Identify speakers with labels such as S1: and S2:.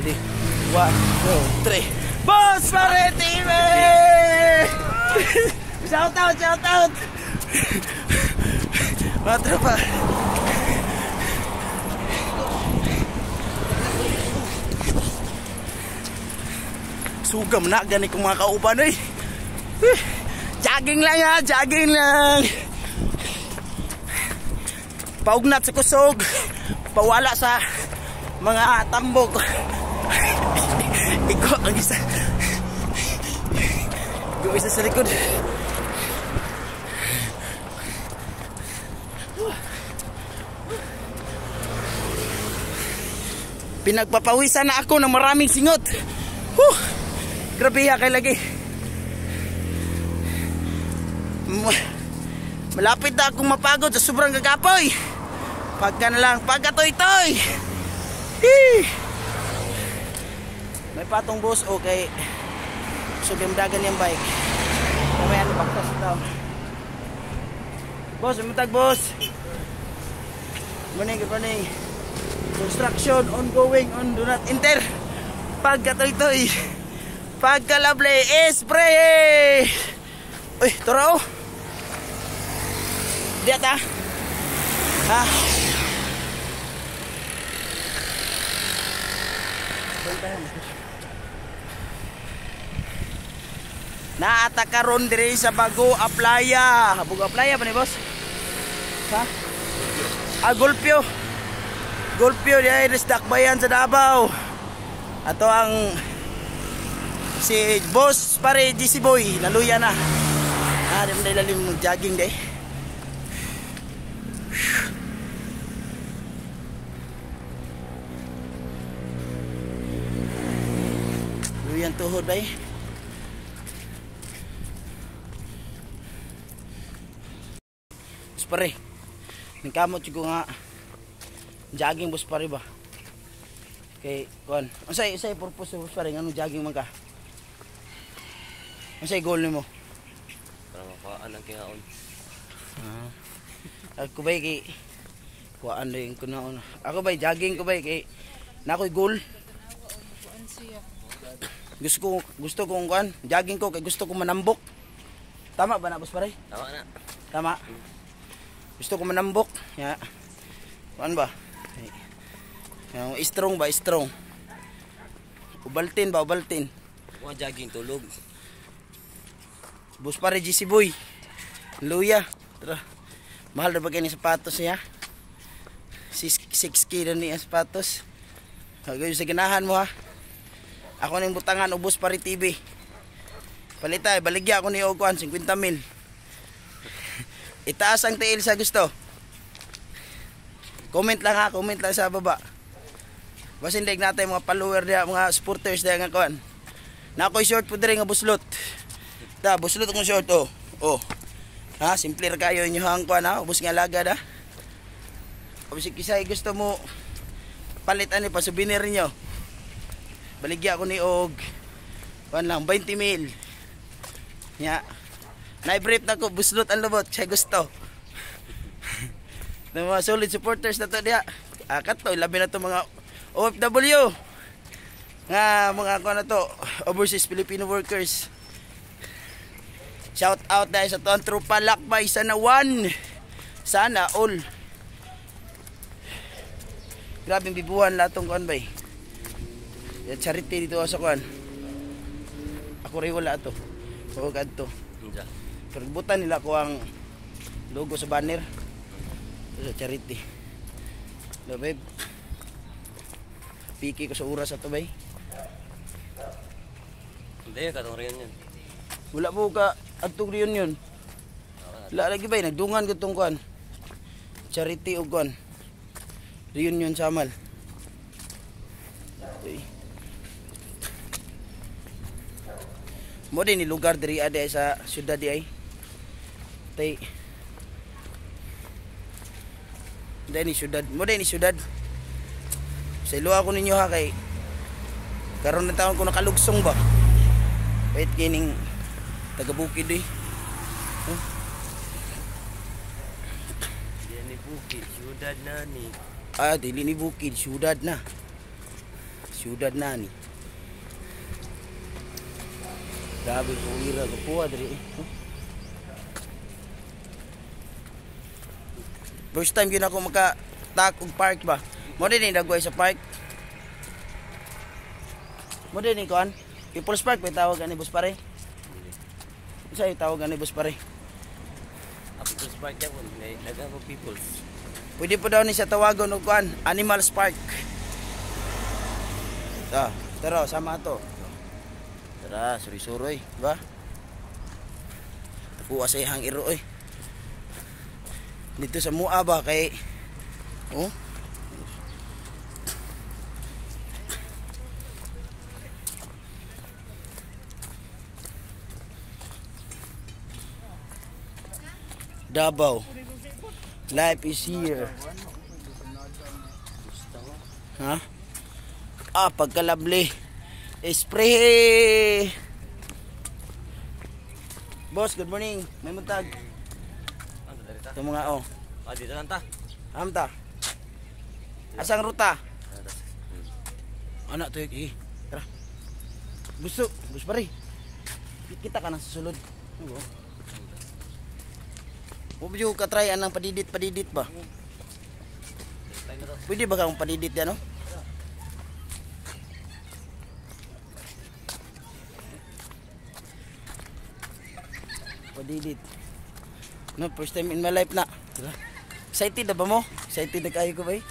S1: Ready? 1, 2, 3. Boss Pare TV! Shout out! Mga tropa. Sugam na gani kong mga kauban eh. Jogging lang ha, jogging lang. Paugnat sa kusog, pawala sa mga tambok. Iko ang isa. Iko isa sa likod. Pinagpapawisan na ako ng maraming singot. Grabe ha kay lagi. Malapit na akong mapagod sa sobrang gagapoy. Pagka na lang, pagkatoy-toy. May patong boss, okay. So gamdagan yung bike. Kamay ano baktas ito. Boss, umutag boss. Good morning. Construction ongoing on do not enter. Pagkatoy-toy. Pagkalable spray. Uy, toro. Diyan ta. Ha. Naata karon diri sa Bago Aplaya. Bago Aplaya ba ni boss? Ha? Golpyo. Golpyo diay Dakbayan sa Davao. Ato ang si Boss Pare GC Boy naluya na. Di mo lalim mag-jogging day. Luyan tuhod bay. Boss Pare. Ningkamot ko nga jogging Boss Pare ba? Kay kuan. Unsay purpose Boss Pare ngano jogging man ka? Unsay goal nimo?
S2: Para makuhaan ang kinaon.
S1: Ako ba kay kuhaan din ko na. Ako ba jogging ko ba kay nakoy goal. Gusto kong kuan, jogging ko kay gusto ko manambok. Tama ba na Boss Pare?
S2: Tama na.
S1: Tama. Gusto ko manambok. Ya. Kuan ba? Yung strong ba, strong. Ubaltin ba, ubaltin.
S2: Mga jogging tulog.
S1: Boss Pare GC Boy. Luya. Tara. Mahal na ba kayo sapatos niya? 6K na niya sapatos. Hagay sa ganahan mo ha. Ako na yung butangan o Boss Pare TV. Palitay, baligya ako ni Ogwan, 50,000. Itaas ang tail sa gusto. Comment lang ha, comment lang sa baba. Basta hindi natin mga follower diya, mga supporters diya nga kuan. Na ako'y short po diri nga buslot. Ta, buslot akong short oh. Ha, simple ra kayo inyo hang kuan ha, ubos nga laga da. Obisi kisay gusto mo palit ani pa souvenir niyo. Baligya ko ni og kuan lang 20,000. Nya. Na-brief na ko buslot ang lubot, siya gusto. Ng mga solid supporters na to diya. Kato, labi na to mga OFW. Nga mga ako na to, overseas Filipino workers. Shout out dahil sa to ang tropa lakbay. Sana one. Sana all. Grabing bibuhan latong kuan bay. Charity dito sa kuan. Ako rin wala to. O kadto. Pero butan nila ko ang logo sa banner. Sa charity. No babe. Piki ko sa oras ato bay.
S2: Hindi ka tong riyan yan.
S1: Wala po ka atong riyan yun. Wala lagi bay nagdungan ko tong kuan. Charity og kuan. Reunion Samal. Okay. Mo din ni lugar diri ade sa syudad di ay. Tay. Dini syudad. Mo din ni syudad. Sa ilo ako ninyo ha kay karon na taon ko nakalugsong ba. Wait kining taga Bukid eh.
S2: Yan ni Bukid, syudad na ni.
S1: Dili ni Bukid, syudad na. Siyudad na ni. Grabe ko ira ko puwa diri. First time yun ako maka-tak og park ba. Mo din ni dagway sa park. Mo din ni kuan. People's Park may tawag ani bus pare. Isa yung tawag ani bus pare.
S2: People's Park yan po. Dagang po People's.
S1: Pwede po daw ni siya tawagon og kuan, Animals Park. Tara, sama to. Tara, suri-suroy, ba? Tapuwa sa ihang iro oy. Dito sa mua ba kay oh. Davao. Life is here. Ha? Pagkalabli. Spray. Boss, good morning. May muntag.
S2: Ano dari ta?
S1: Ito mga
S2: Dito lang ta.
S1: Amta. Asang ruta? Anak to tara. Buso, bus pare. Kita ka nang susulod. Oo. Huwag ka try anang padidit ba? Pwede ba kang padidit yan, no? Padidit. No, first time in my life na. Excited na ba mo? Excited na kayo ko ba eh?